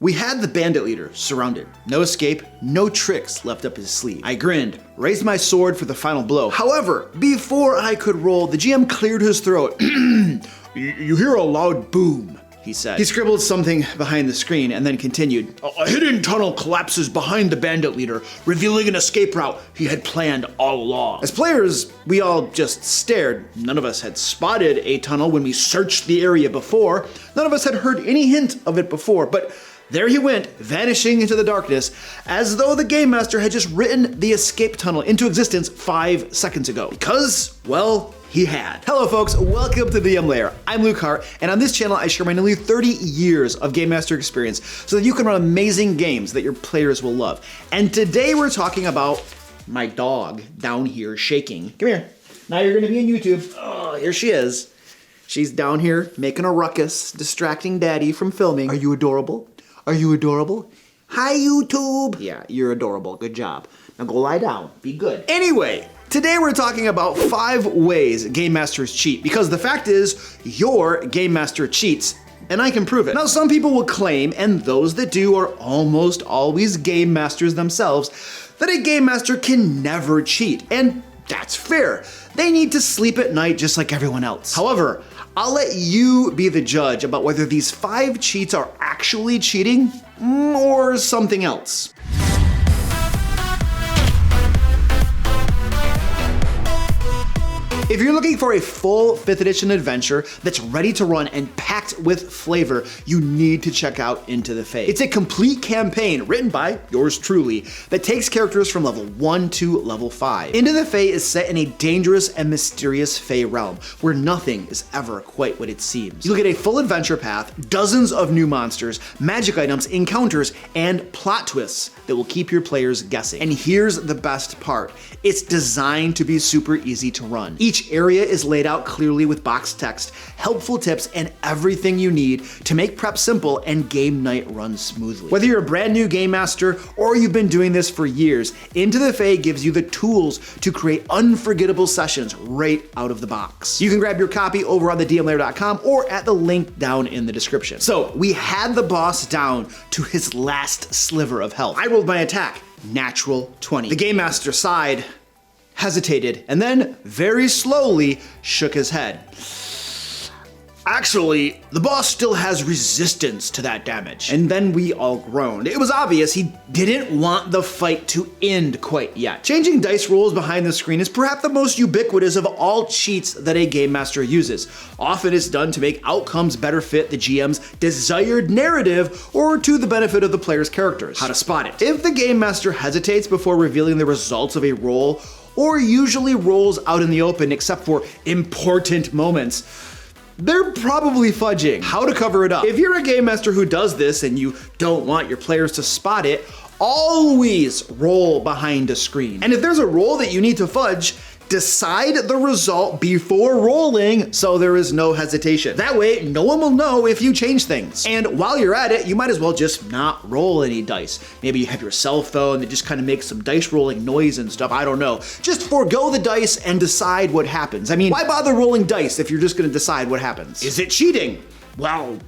We had the bandit leader surrounded. No escape, no tricks left up his sleeve. I grinned, raised my sword for the final blow. However, before I could roll, the GM cleared his throat. You hear a loud boom, he said. He scribbled something behind the screen and then continued. A hidden tunnel collapses behind the bandit leader, revealing an escape route he had planned all along. As players, we all just stared. None of us had spotted a tunnel when we searched the area before. None of us had heard any hint of it before, but there he went, vanishing into the darkness, as though the Game Master had just written the escape tunnel into existence 5 seconds ago. Because, well, he had. Hello folks, welcome to the DM Lair. I'm Luke Hart, and on this channel I share my nearly 30 years of Game Master experience so that you can run amazing games that your players will love. And today we're talking about my dog down here shaking. Come here. Now you're gonna be on YouTube. Oh, here she is. She's down here making a ruckus, distracting Daddy from filming. Are you adorable? Are you adorable? Hi, YouTube. Yeah, you're adorable. Good job. Now go lie down. Be good. Anyway, today we're talking about 5 ways Game Masters cheat, because the fact is, your Game Master cheats, and I can prove it. Now, some people will claim, and those that do are almost always Game Masters themselves, that a Game Master can never cheat, and that's fair. They need to sleep at night just like everyone else. However, I'll let you be the judge about whether these 5 cheats are actually cheating or something else. If you're looking for a full 5th edition adventure that's ready to run and packed with flavor, you need to check out Into the Fae. It's a complete campaign written by yours truly that takes characters from level 1 to level 5. Into the Fae is set in a dangerous and mysterious Fae realm where nothing is ever quite what it seems. You'll get a full adventure path, dozens of new monsters, magic items, encounters, and plot twists that will keep your players guessing. And here's the best part. It's designed to be super easy to run. Each area is laid out clearly with boxed text, helpful tips, and everything you need to make prep simple and game night run smoothly. Whether you're a brand new Game Master or you've been doing this for years, Into the Fae gives you the tools to create unforgettable sessions right out of the box. You can grab your copy over on thedmlair.com or at the link down in the description. So we had the boss down to his last sliver of health. I rolled my attack, natural 20. The Game Master sighed, hesitated, and then very slowly shook his head. Actually, the boss still has resistance to that damage. And then we all groaned. It was obvious he didn't want the fight to end quite yet. Changing dice rolls behind the screen is perhaps the most ubiquitous of all cheats that a Game Master uses. Often it's done to make outcomes better fit the GM's desired narrative or to the benefit of the player's characters. How to spot it. If the Game Master hesitates before revealing the results of a roll, or usually rolls out in the open except for important moments, they're probably fudging. How to cover it up. If you're a Game Master who does this and you don't want your players to spot it, always roll behind a screen. And if there's a roll that you need to fudge, decide the result before rolling so there is no hesitation. That way, no one will know if you change things. And while you're at it, you might as well just not roll any dice. Maybe you have your cell phone that just kind of makes some dice rolling noise and stuff, I don't know. Just forego the dice and decide what happens. I mean, why bother rolling dice if you're just gonna decide what happens? Is it cheating? Well,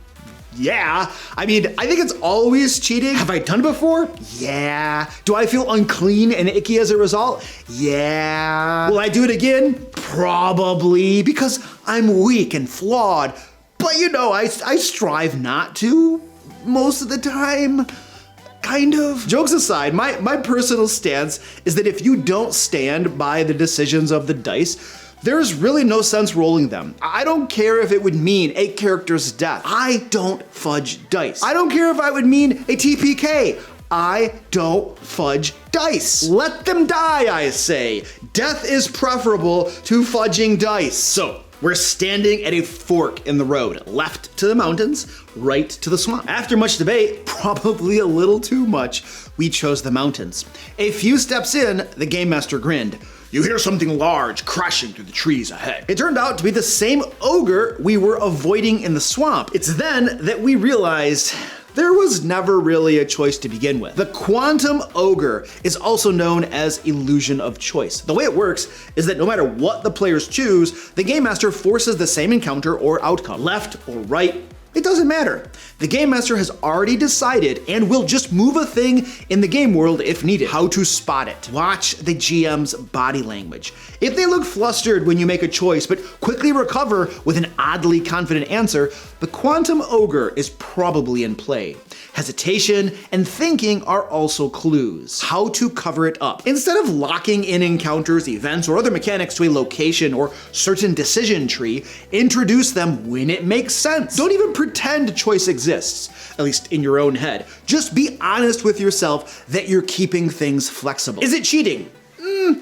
yeah. I mean, I think it's always cheating. Have I done it before? Yeah. Do I feel unclean and icky as a result? Yeah. Will I do it again? Probably, because I'm weak and flawed. But you know, I strive not to most of the time. Kind of. Jokes aside, my personal stance is that if you don't stand by the decisions of the dice, there's really no sense rolling them. I don't care if it would mean a character's death. I don't fudge dice. I don't care if I would mean a TPK. I don't fudge dice. Let them die, I say. Death is preferable to fudging dice. So, we're standing at a fork in the road, left to the mountains, right to the swamp. After much debate, probably a little too much, we chose the mountains. A few steps in, the Game Master grinned. You hear something large crashing through the trees ahead. It turned out to be the same ogre we were avoiding in the swamp. It's then that we realized there was never really a choice to begin with. The Quantum Ogre is also known as Illusion of Choice. The way it works is that no matter what the players choose, the Game Master forces the same encounter or outcome. Left or right, It doesn't matter. The Game Master has already decided and will just move a thing in the game world if needed. How to spot it. Watch the GM's body language. If they look flustered when you make a choice but quickly recover with an oddly confident answer, the Quantum Ogre is probably in play. Hesitation and thinking are also clues. How to cover it up. Instead of locking in encounters, events, or other mechanics to a location or certain decision tree, introduce them when it makes sense. Don't even pretend choice exists, at least in your own head. Just be honest with yourself that you're keeping things flexible. Is it cheating?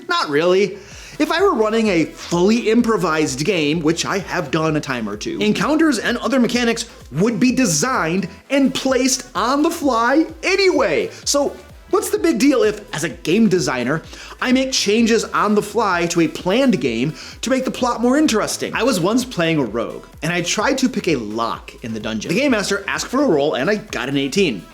Not really. If I were running a fully improvised game, which I have done a time or two, encounters and other mechanics would be designed and placed on the fly anyway. So what's the big deal if, as a game designer, I make changes on the fly to a planned game to make the plot more interesting? I was once playing a rogue, and I tried to pick a lock in the dungeon. The game master asked for a roll, and I got an 18,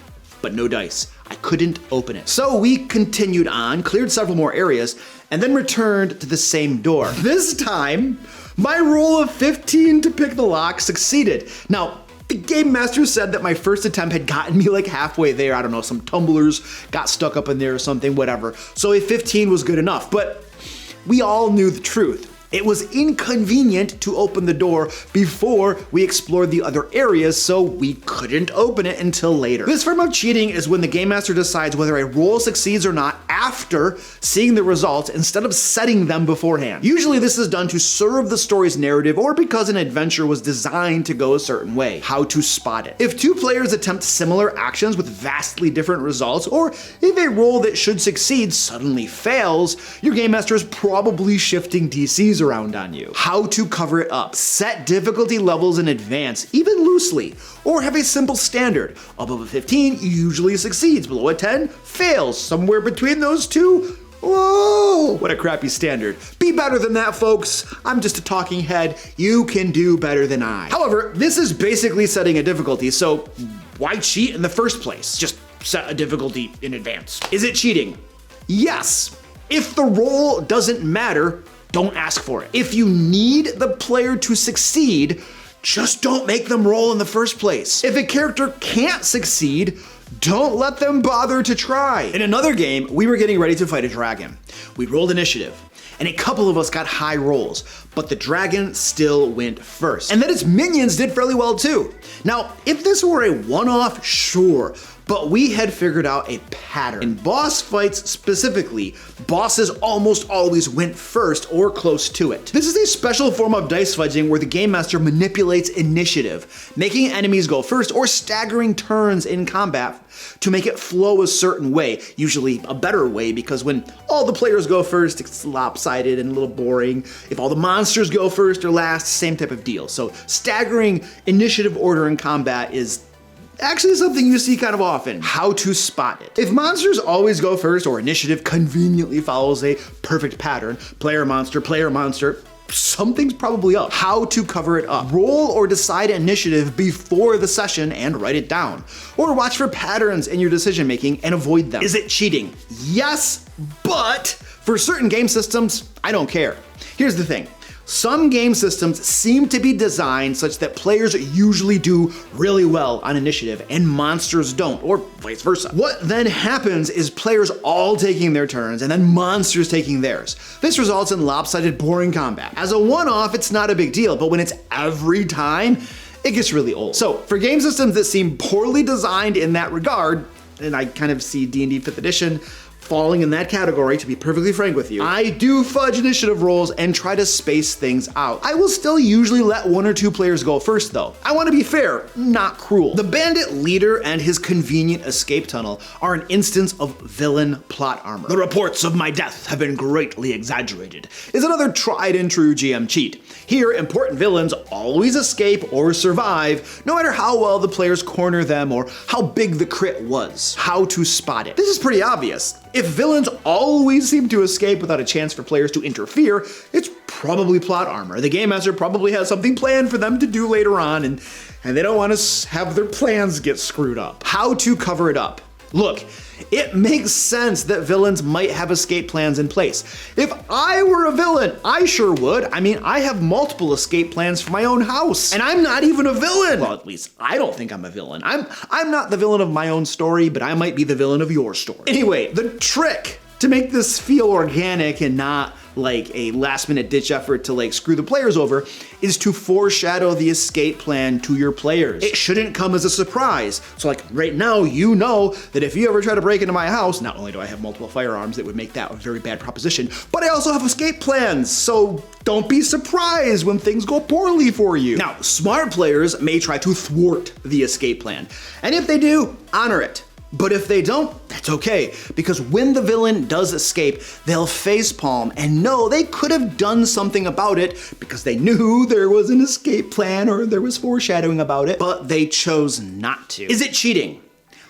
but no dice. I couldn't open it. So we continued on, cleared several more areas, and then returned to the same door. This time, my roll of 15 to pick the lock succeeded. Now, the game master said that my first attempt had gotten me like halfway there. I don't know, some tumblers got stuck up in there or something, whatever. So a 15 was good enough, but we all knew the truth. It was inconvenient to open the door before we explored the other areas, so we couldn't open it until later. This form of cheating is when the game master decides whether a roll succeeds or not after seeing the results instead of setting them beforehand. Usually this is done to serve the story's narrative or because an adventure was designed to go a certain way. How to spot it. If two players attempt similar actions with vastly different results, or if a roll that should succeed suddenly fails, your game master is probably shifting DCs around on you. How to cover it up. Set difficulty levels in advance, even loosely, or have a simple standard. Above a 15 usually succeeds, below a 10 fails. Somewhere between those two, whoa, what a crappy standard. Be better than that, folks. I'm just a talking head. You can do better than I. However, this is basically setting a difficulty, so why cheat in the first place? Just set a difficulty in advance. Is it cheating? Yes. If the roll doesn't matter, don't ask for it. If you need the player to succeed, just don't make them roll in the first place. If a character can't succeed, don't let them bother to try. In another game, we were getting ready to fight a dragon. We rolled initiative, and a couple of us got high rolls, but the dragon still went first. And then its minions did fairly well too. Now, if this were a one-off, sure, but we had figured out a pattern. In boss fights specifically, bosses almost always went first or close to it. This is a special form of dice fudging where the game master manipulates initiative, making enemies go first or staggering turns in combat to make it flow a certain way, usually a better way, because when all the players go first, it's lopsided and a little boring. If all the monsters go first or last, same type of deal. So staggering initiative order in combat is actually something you see kind of often. How to spot it. If monsters always go first or initiative conveniently follows a perfect pattern, player monster, something's probably up. How to cover it up. Roll or decide initiative before the session and write it down. Or watch for patterns in your decision making and avoid them. Is it cheating? Yes, but for certain game systems, I don't care. Here's the thing. Some game systems seem to be designed such that players usually do really well on initiative and monsters don't, or vice versa. What then happens is players all taking their turns and then monsters taking theirs. This results in lopsided, boring combat. As a one-off, it's not a big deal, but when it's every time, it gets really old. So for game systems that seem poorly designed in that regard, and I kind of see D&D 5th edition falling in that category, to be perfectly frank with you, I do fudge initiative rolls and try to space things out. I will still usually let one or two players go first though. I want to be fair, not cruel. The bandit leader and his convenient escape tunnel are an instance of villain plot armor. The reports of my death have been greatly exaggerated is another tried and true GM cheat. Here, important villains always escape or survive, no matter how well the players corner them or how big the crit was. How to spot it. This is pretty obvious. If villains always seem to escape without a chance for players to interfere, it's probably plot armor. The game master probably has something planned for them to do later on, and they don't want to have their plans get screwed up. How to cover it up. Look, it makes sense that villains might have escape plans in place. If I were a villain, I sure would. I mean, I have multiple escape plans for my own house, and I'm not even a villain. Well, at least I don't think I'm a villain. I'm not the villain of my own story, but I might be the villain of your story. Anyway, the trick to make this feel organic and not like a last-minute ditch effort to like screw the players over is to foreshadow the escape plan to your players. It shouldn't come as a surprise. So like right now, you know that if you ever try to break into my house, not only do I have multiple firearms that would make that a very bad proposition, but I also have escape plans. So don't be surprised when things go poorly for you. Now, smart players may try to thwart the escape plan. And if they do, honor it. But if they don't, that's okay, because when the villain does escape, they'll facepalm and know they could have done something about it because they knew there was an escape plan or there was foreshadowing about it, but they chose not to. Is it cheating?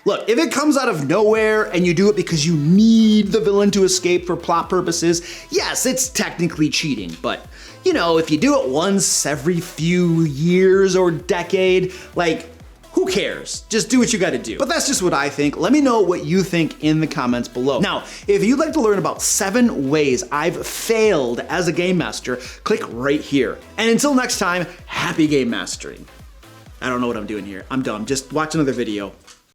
Look, if it comes out of nowhere and you do it because you need the villain to escape for plot purposes, yes, it's technically cheating, but you know, if you do it once every few years or decade, like, who cares? Just do what you gotta do. But that's just what I think. Let me know what you think in the comments below. Now, if you'd like to learn about 7 ways I've failed as a game master, click right here. And until next time, happy game mastering. I don't know what I'm doing here. I'm dumb. Just watch another video.